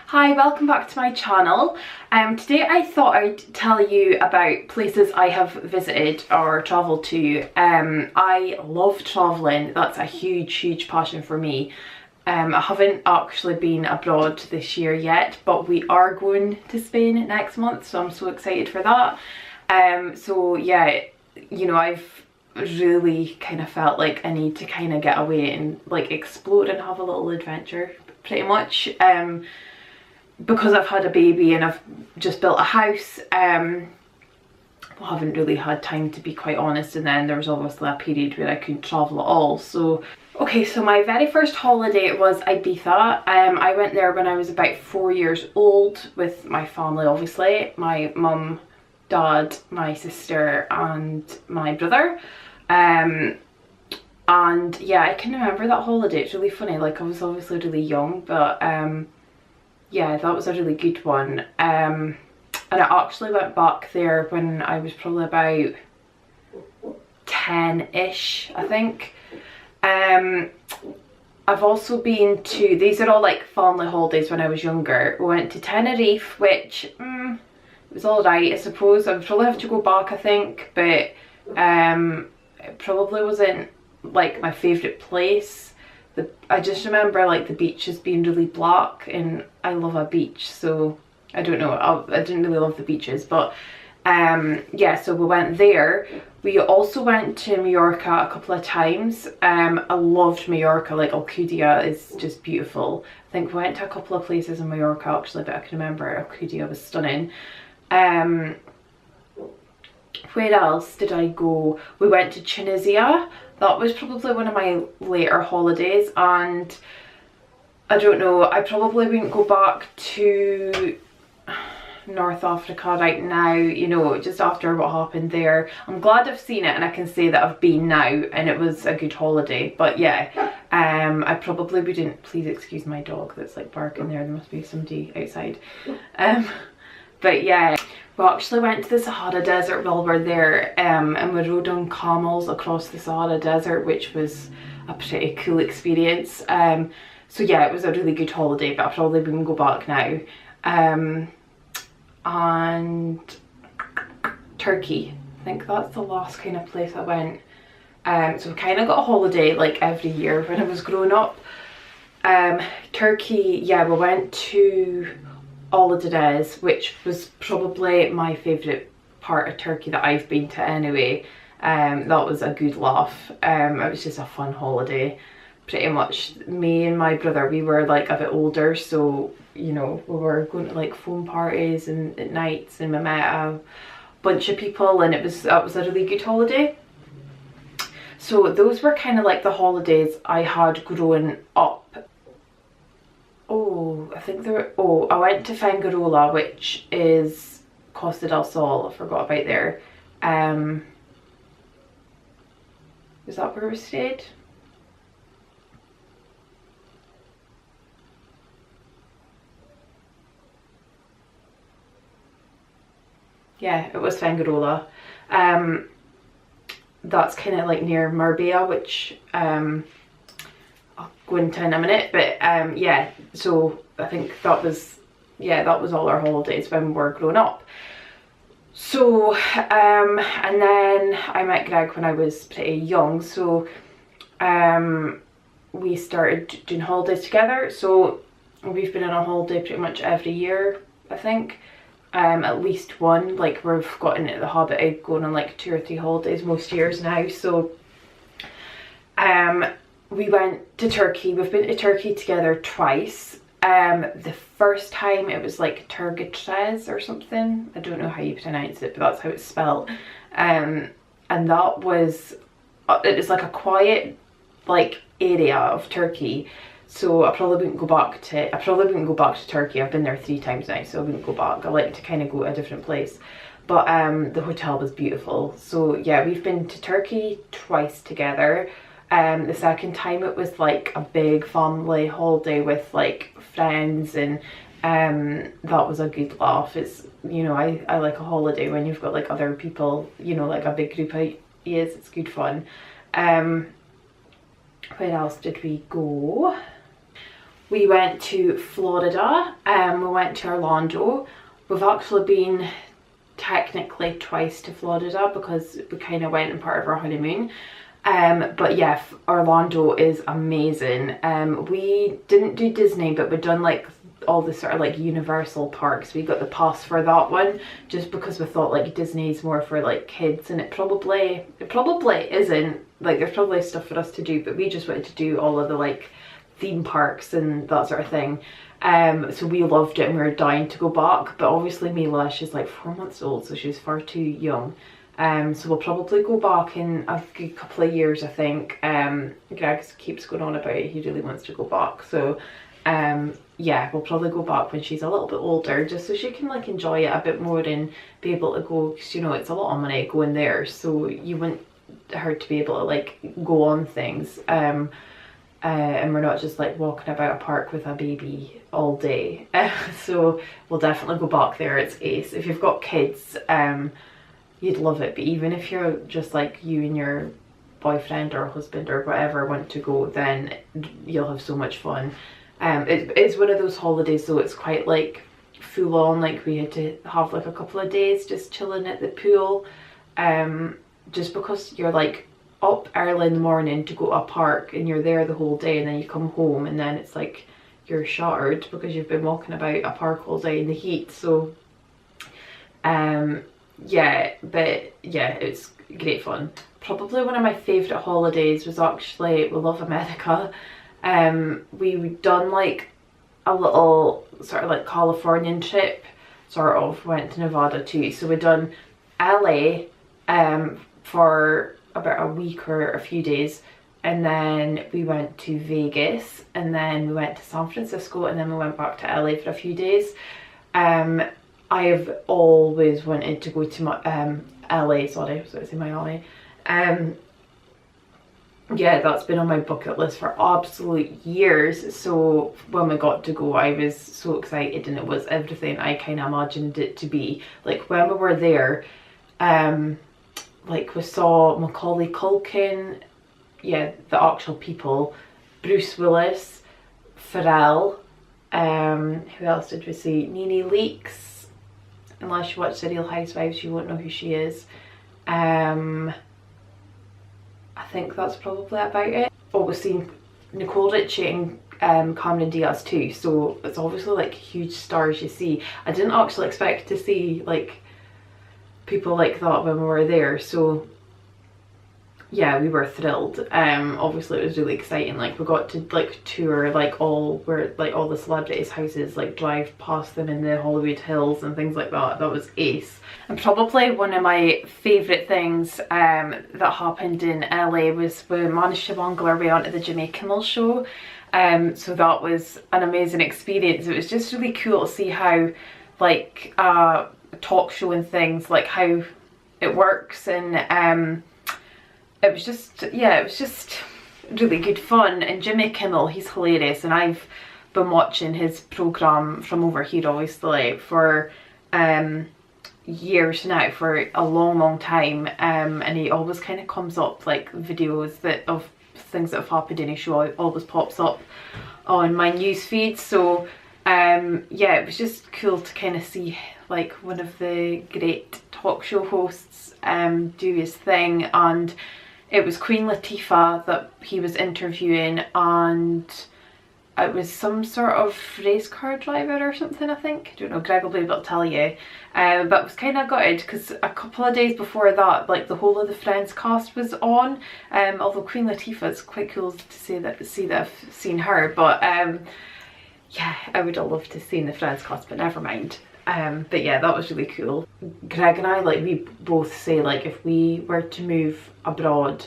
Hi, welcome back to my channel. Today I thought I'd tell you about places I have visited or travelled to. I love travelling. That's a huge passion for me. I haven't actually been abroad this year yet, but we are going to Spain next month, so I'm so excited for that. So yeah, you know, I've really kind of felt like I need to kind of get away and like explore and have a little adventure, pretty much. Because I've had a baby and I've just built a house, I haven't really had time, to be quite honest, and then there was obviously a period where I couldn't travel at all. So okay, so my very first holiday was Ibiza. I went there when I was about 4 years old with my family, obviously, my mum, dad, my sister and my brother. And yeah, I can remember that holiday. It's really funny, like I was obviously really young, but yeah, that was a really good one. And I actually went back there when I was probably about 10-ish, I think. I've also been to, these are all like family holidays when I was younger. We went to Tenerife, which it was alright, I suppose. I would probably have to go back, I think, but it probably wasn't like my favourite place. I just remember like the beaches being really black, and I love a beach, so I don't know, I didn't really love the beaches, but yeah, so we went there. We also went to Mallorca a couple of times. I loved Mallorca, like Alcudia is just beautiful. I think we went to a couple of places in Mallorca actually, but I can remember Alcudia was stunning. Where else did I go? We went to Tunisia. That was probably one of my later holidays, and I don't know, I probably wouldn't go back to North Africa right now, you know, just after what happened there. I'm glad I've seen it and I can say that I've been now and it was a good holiday, but yeah, I probably wouldn't, please excuse my dog that's like barking there must be somebody outside. But yeah, we actually went to the Sahara Desert while we were there, and we rode on camels across the Sahara Desert, which was a pretty cool experience. So yeah, it was a really good holiday, but I probably wouldn't go back now. And Turkey, I think that's the last kind of place I went. So we kind of got a holiday like every year when I was growing up. Turkey, yeah, we went to Oladedes, which was probably my favourite part of Turkey that I've been to anyway. That was a good laugh. It was just a fun holiday. Pretty much me and my brother, we were like a bit older, so you know, we were going to like foam parties and at nights, and we met a bunch of people, and that was a really good holiday. So those were kind of like the holidays I had growing up. Oh, I think I went to Fuengirola, which is Costa del Sol. I forgot about there. Is that where we stayed? Yeah, it was Fuengirola. That's kind of like near Marbella, which I'll go into in a minute, but yeah, so I think that was, yeah, that was all our holidays when we were growing up. So and then I met Greg when I was pretty young, so we started doing holidays together. So we've been on a holiday pretty much every year, I think. At least one, like we've gotten into the habit of going on like 2 or 3 holidays most years now. So we went to Turkey. We've been to Turkey together twice. The first time it was like Turgetrez or something. I don't know how you pronounce it, but that's how it's spelled. And that was, it was like a quiet like area of Turkey. So I probably wouldn't go back to Turkey. I've been there 3 times now, so I wouldn't go back. I like to kind of go to a different place. But the hotel was beautiful. So yeah, we've been to Turkey twice together. The second time it was like a big family holiday with like friends, and that was a good laugh. It's, you know, I like a holiday when you've got like other people, you know, like a big group of years. It's good fun. Where else did we go? we went to Florida, we went to Orlando. We've actually been technically twice to Florida because we kind of went in part of our honeymoon. But yeah, Orlando is amazing. We didn't do Disney, but we've done like all the sort of like Universal parks. We got the pass for that one just because we thought like Disney's more for like kids, and it probably isn't. Like there's probably stuff for us to do, but we just wanted to do all of the like theme parks and that sort of thing. So we loved it and we were dying to go back, but obviously Mila, she's like 4 months old, so she's far too young. So we'll probably go back in a good couple of years, I think. Greg keeps going on about it, he really wants to go back. So yeah, we'll probably go back when she's a little bit older, just so she can like enjoy it a bit more and be able to go, because you know it's a lot of money going there, so you want her to be able to like go on things. And we're not just like walking about a park with a baby all day. So we'll definitely go back there. It's ace. If you've got kids, you'd love it, but even if you're just like you and your boyfriend or husband or whatever want to go, then you'll have so much fun. It's one of those holidays, so it's quite like full on, like we had to have like a couple of days just chilling at the pool, just because you're like up early in the morning to go to a park and you're there the whole day, and then you come home and then it's like you're shattered because you've been walking about a park all day in the heat. So yeah, but yeah, it's great fun. Probably one of my favourite holidays was actually, we love America. We've done like a little sort of like Californian trip, sort of, went to Nevada too. So we've done LA for about a week or a few days, and then we went to Vegas, and then we went to San Francisco, and then we went back to LA for a few days. I have always wanted to go to my LA, sorry, so I say Miami. Yeah, that's been on my bucket list for absolute years. So when we got to go, I was so excited, and it was everything I kind of imagined it to be. Like when we were there, like we saw Macaulay Culkin, yeah, the actual people, Bruce Willis, Pharrell, who else did we see? Nene Leakes. Unless you watch The Real Housewives, you won't know who she is. I think that's probably about it. Oh, we've seen Nicole Richie and Cameron Diaz too, so it's obviously like huge stars you see. I didn't actually expect to see like people like that when we were there, so yeah, we were thrilled. Obviously it was really exciting. Like we got to like tour like all the celebrities' houses, like drive past them in the Hollywood Hills and things like that. That was ace. And probably one of my favourite things that happened in LA was we managed to wangle our way onto the Jimmy Kimmel show. So that was an amazing experience. It was just really cool to see how like a talk show and things, like how it works, and it was just, yeah, it was just really good fun. And Jimmy Kimmel, he's hilarious, and I've been watching his programme from over here obviously for years now, for a long time, and he always kind of comes up like videos of things that have happened in his show. It always pops up on my news feed. So yeah, it was just cool to kind of see like one of the great talk show hosts do his thing. And it was Queen Latifah that he was interviewing, and it was some sort of race car driver or something, I think. I don't know, Greg will be able to tell you. But it was kind of gutted because a couple of days before that, like the whole of the Friends cast was on. Although Queen Latifah, it's quite cool to see that I've seen her. But yeah, I would have loved to have seen the Friends cast, but never mind. But yeah, that was really cool. Greg and I, like, we both say like if we were to move abroad,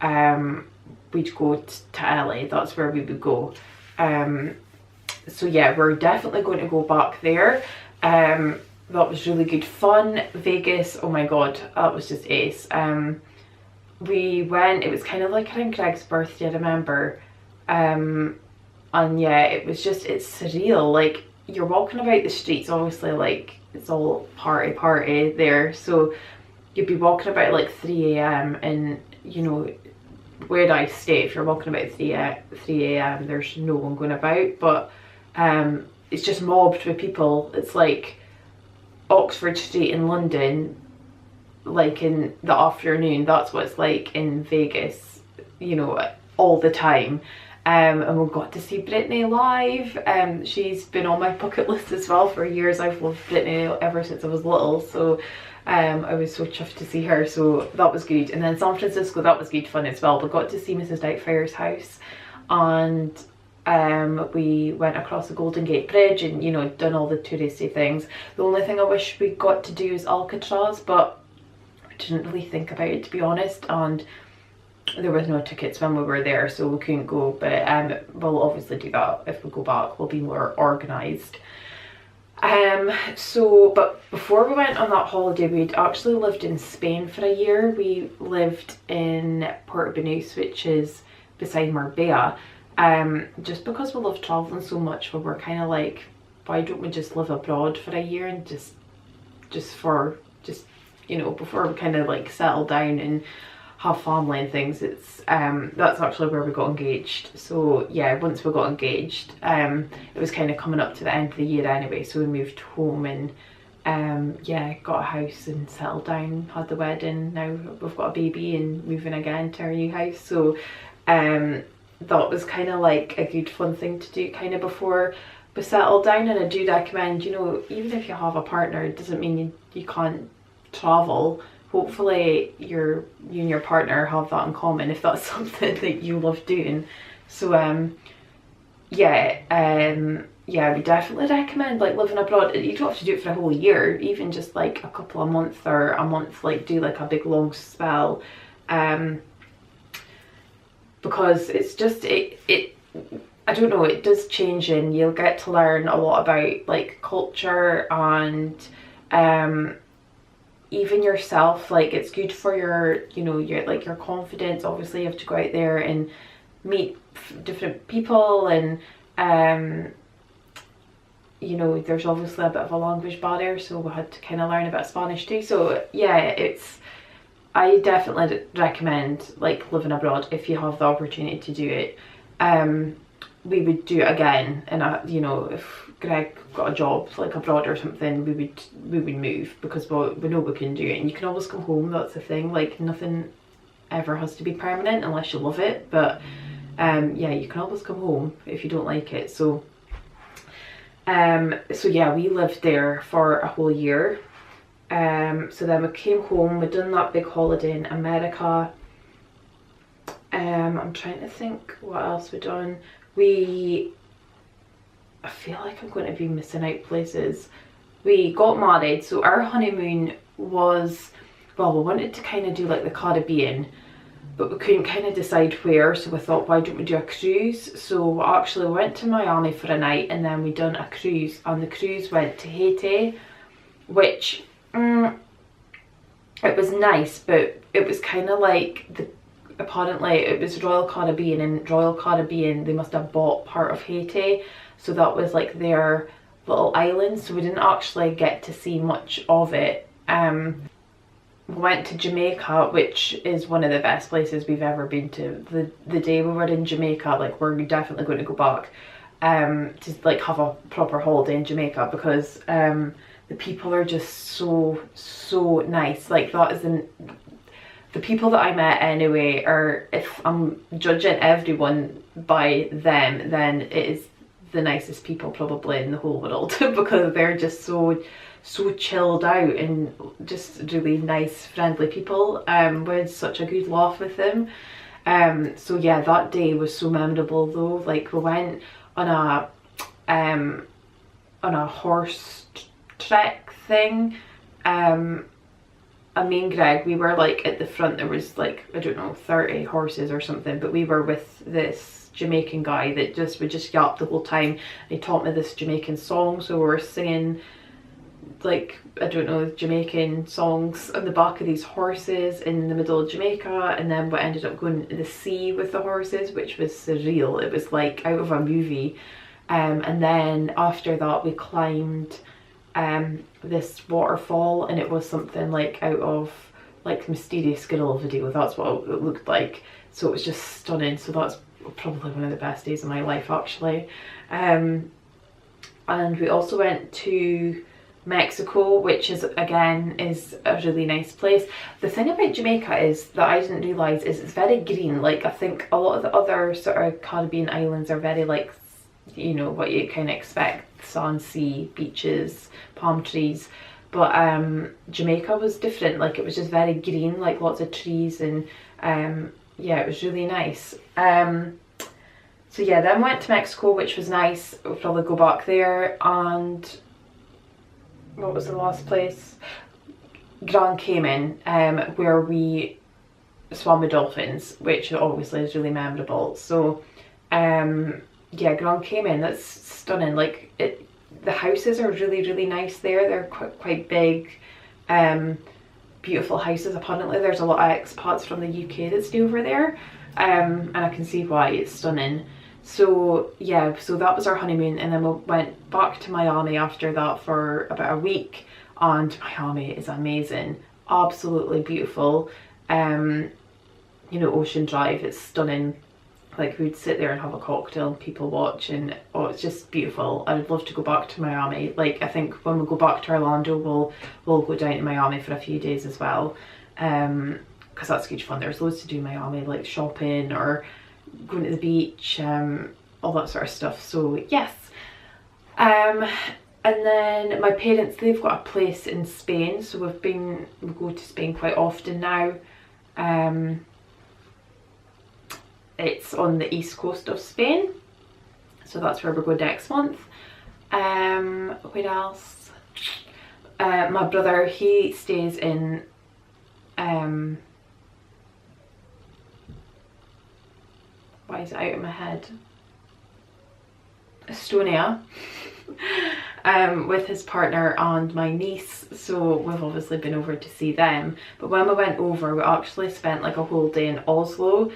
we'd go to LA. That's where we would go. So yeah, we're definitely going to go back there. That was really good fun. Vegas, oh my god, that was just ace. We went, it was kind of like around Greg's birthday, I remember. And yeah, it was just, it's surreal. Like, you're walking about the streets, obviously, like, it's all party there, so you'd be walking about like 3 AM and, you know, where I stay, if you're walking about 3 a.m, there's no one going about, but it's just mobbed with people. It's like Oxford Street in London, like in the afternoon, that's what it's like in Vegas, you know, all the time. And we got to see Britney live. She's been on my bucket list as well for years. I've loved Britney ever since I was little, so I was so chuffed to see her, so that was good. And then San Francisco, that was good fun as well. We got to see Mrs. Doubtfire's house, and we went across the Golden Gate Bridge and, you know, done all the touristy things. The only thing I wish we got to do is Alcatraz, but I didn't really think about it, to be honest, and there was no tickets when we were there, so we couldn't go. But we'll obviously do that if we go back. We'll be more organised. But before we went on that holiday, we'd actually lived in Spain for a year. We lived in Puerto Banús, which is beside Marbella. Just because we love travelling so much, we were kind of like, why don't we just live abroad for a year and just you know, before we kind of like settle down and have family and things. It's that's actually where we got engaged. So yeah, once we got engaged, it was kind of coming up to the end of the year anyway, so we moved home and yeah, got a house and settled down, had the wedding. Now we've got a baby and moving again to our new house, so that was kind of like a good fun thing to do kind of before we settle down. And I do recommend, you know, even if you have a partner, it doesn't mean you can't travel. Hopefully you and your partner have that in common if that's something that you love doing. So yeah, we definitely recommend like living abroad. You don't have to do it for a whole year, even just like a couple of months or a month, like do like a big long spell, because it's just I don't know, it does change, and you'll get to learn a lot about like culture and even yourself. Like it's good for your, you know, your confidence. Obviously you have to go out there and meet different people, and you know, there's obviously a bit of a language barrier, so we had to kind of learn a bit of Spanish too. So yeah, I definitely recommend like living abroad if you have the opportunity to do it. We would do it again, and you know, if Greg got a job like abroad or something, we would move, because we know we can do it, and you can always come home. That's the thing, like nothing ever has to be permanent unless you love it, but yeah, you can always come home if you don't like it. So so yeah, we lived there for a whole year. So then we came home, we'd done that big holiday in America. I'm trying to think what else we'd done. I feel like I'm going to be missing out places. We got married, so our honeymoon was, well, we wanted to kind of do like the Caribbean, but we couldn't kind of decide where, so we thought, why don't we do a cruise? So we actually went to Miami for a night, and then we done a cruise, and the cruise went to Haiti, which it was nice, but it was kind of like apparently it was Royal Caribbean, and Royal Caribbean, they must have bought part of Haiti, so that was like their little island, so we didn't actually get to see much of it. We went to Jamaica, which is one of the best places we've ever been to. The day we were in Jamaica, like we're definitely going to go back to like have a proper holiday in Jamaica, because the people are just so nice. Like that isn't the people that I met anyway, or if I'm judging everyone by them, then it is the nicest people probably in the whole world because they're just so chilled out and just really nice, friendly people. We had such a good laugh with them. So yeah, that day was so memorable though. Like we went on a horse trek thing. Me and Greg, we were like at the front. There was like, I don't know, 30 horses or something, but we were with this Jamaican guy that would just yap the whole time, and he taught me this Jamaican song, so we were singing like, I don't know, Jamaican songs on the back of these horses in the middle of Jamaica. And then we ended up going to the sea with the horses, which was surreal. It was like out of a movie. And then after that we climbed this waterfall, and it was something like out of like Mysterious Squirrel video. That's what it looked like. so it was just stunning. So that's probably one of the best days of my life actually. And we also went to Mexico, which is again is a really nice place. The thing about Jamaica is that I didn't realise is it's very green. Like I think a lot of the other sort of Caribbean islands are very like, you know, what you kind of expect: sand, sea, beaches, palm trees. But Jamaica was different. Like it was just very green, like lots of trees, and yeah, it was really nice. So yeah, then went to Mexico, which was nice. We'll probably go back there. And what was the last place? Grand Cayman, where we swam with dolphins, which obviously is really memorable. So yeah, Grand Cayman, that's stunning. Like the houses are really nice there. They're quite big, beautiful houses. Apparently there's a lot of expats from the UK that stay over there, and I can see why. It's stunning. So yeah, so that was our honeymoon, and then we went back to Miami after that for about a week, and Miami is amazing, absolutely beautiful. You know, Ocean Drive, it's stunning. Like we'd sit there and have a cocktail and people watch, and oh, it's just beautiful. I would love to go back to Miami. Like I think when we go back to Orlando, we'll go down to Miami for a few days as well, because that's good fun. There's loads to do in Miami, like shopping or going to the beach, all that sort of stuff. So yes. And then my parents, they've got a place in Spain, so we go to Spain quite often now. It's on the east coast of Spain, so that's where we're going next month. Where else? My brother, he stays in why is it out of my head? Estonia, with his partner and my niece, so we've obviously been over to see them. But when we went over, we actually spent like a whole day in Oslo,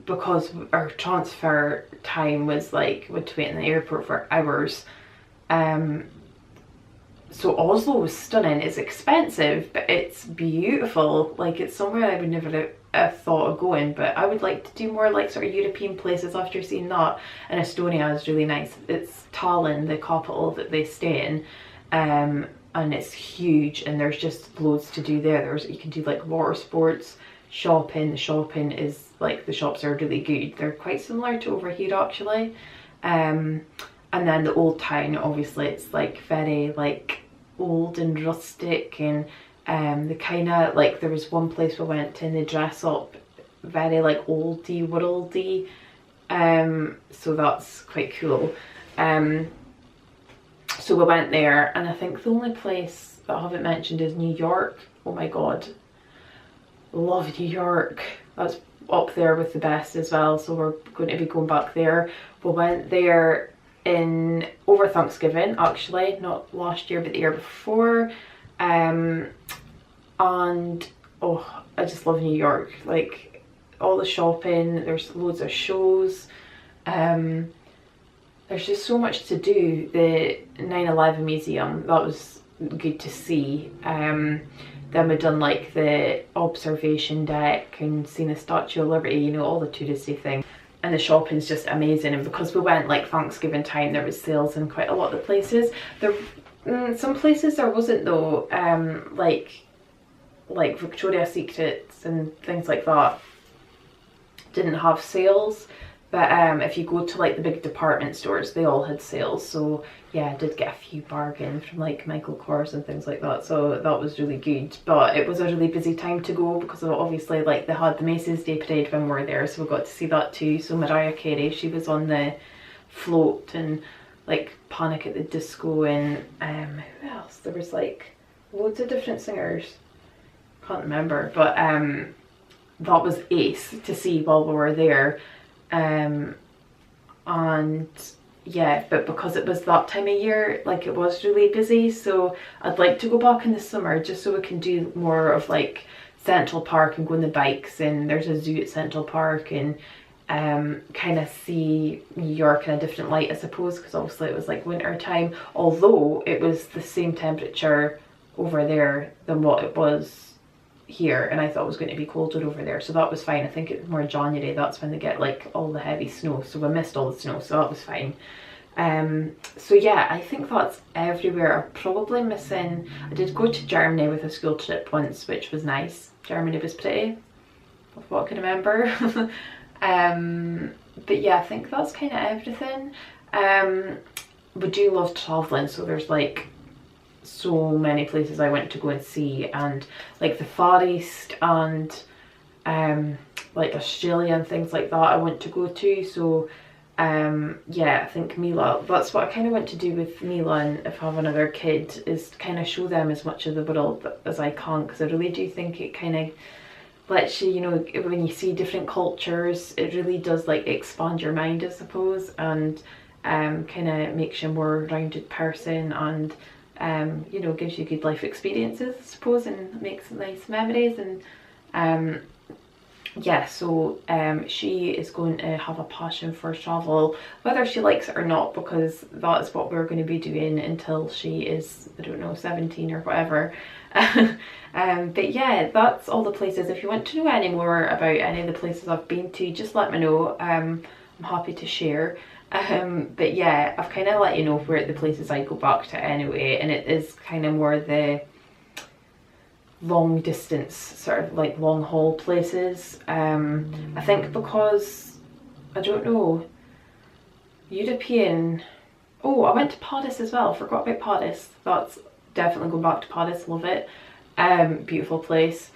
because our transfer time was like, we had to wait in the airport for hours. So Oslo was stunning. It's expensive, but it's beautiful. Like it's somewhere I would never have thought of going, but I would like to do more like sort of European places after seeing that. And Estonia is really nice. It's Tallinn, the capital that they stay in, and it's huge, and there's just loads to do there. You can do like water sports, shopping. The shopping is like, the shops are really good. They're quite similar to over here actually. And then the old town, obviously it's like very like old and rustic, and the kind of like, there was one place we went to and they dress up very like oldie worldy, so that's quite cool. So we went there, and I think the only place that I haven't mentioned is New York. Oh my god, love New York. That's up there with the best as well, so we're going to be going back there. We went there over Thanksgiving, actually, not last year but the year before, and oh, I just love New York. Like all the shopping, there's loads of shows, there's just so much to do. The 9/11 museum, that was good to see. Then we've done like the observation deck and seen the Statue of Liberty, you know, all the touristy things. And the shopping's just amazing, and because we went like Thanksgiving time, there was sales in quite a lot of the places. There, some places there wasn't though, like Victoria's Secrets and things like that didn't have sales. But if you go to like the big department stores, they all had sales. So yeah, I did get a few bargains from like Michael Kors and things like that, so that was really good. But it was a really busy time to go, because obviously like they had the Macy's Day Parade when we were there, so we got to see that too. So Mariah Carey, she was on the float, and like Panic at the Disco, and who else? There was like loads of different singers, can't remember, but that was ace to see while we were there. And yeah, but because it was that time of year, like it was really busy, so I'd like to go back in the summer just so we can do more of like Central Park and go on the bikes, and there's a zoo at Central Park, and kind of see New York in a different light, I suppose, because obviously it was like winter time, although it was the same temperature over there than what it was here, and I thought it was going to be colder over there, so that was fine. I think it was more January, that's when they get like all the heavy snow, so we missed all the snow, so that was fine. So yeah, I think that's everywhere. I'm probably missing, I did go to Germany with a school trip once, which was nice. Germany was pretty, of what I can remember. But yeah, I think that's kind of everything. We do love traveling, so there's like so many places I went to go and see, and like the Far East and like Australia and things like that I want to go to. So yeah, I think Mila, that's what I kind of want to do with Mila, and if I have another kid, is kind of show them as much of the world as I can, because I really do think it kind of lets you, you know, when you see different cultures, it really does like expand your mind, I suppose, and kind of makes you a more rounded person, and you know, gives you good life experiences, I suppose, and makes nice memories. And yeah, so she is going to have a passion for travel, whether she likes it or not, because that is what we're going to be doing until she is, I don't know, 17 or whatever. But yeah, that's all the places. If you want to know any more about any of the places I've been to, just let me know. I'm happy to share. But yeah, I've kind of let you know where the places I go back to anyway, and it is kind of more the long distance, sort of like long haul places. I think because, I don't know, European, oh, I went to Paris as well, forgot about Paris. That's definitely going back to Paris, love it. Beautiful place.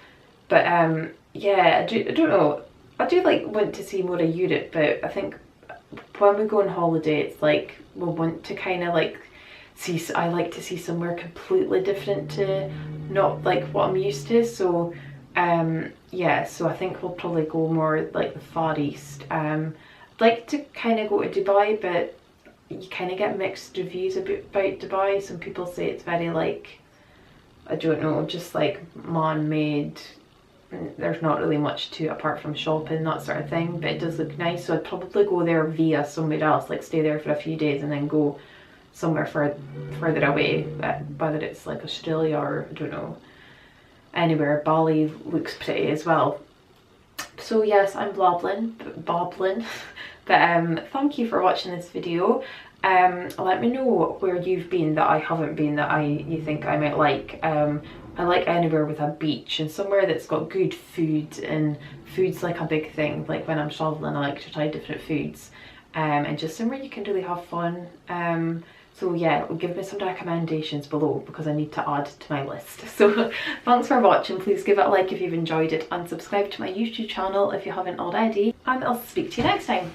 But yeah, I don't know, I do like want to see more of Europe, but I think when we go on holiday, it's like we want to kind of like see, I like to see somewhere completely different to not like what I'm used to. So yeah, so I think we'll probably go more like the Far East. I'd like to kind of go to Dubai, but you kind of get mixed reviews about Dubai. Some people say it's very like, I don't know, just like man-made. There's not really much to it apart from shopping, that sort of thing, but it does look nice. So I'd probably go there via somewhere else, like stay there for a few days and then go somewhere further away, whether it's like Australia or I don't know, anywhere. Bali looks pretty as well. So yes, I'm babbling, but thank you for watching this video. Let me know where you've been that I haven't been that you think I might like. I like anywhere with a beach and somewhere that's got good food, and food's like a big thing. Like when I'm traveling, I like to try different foods, and just somewhere you can really have fun. So yeah, give me some recommendations below because I need to add to my list. So thanks for watching. Please give it a like if you've enjoyed it, and subscribe to my YouTube channel if you haven't already, and I'll speak to you next time.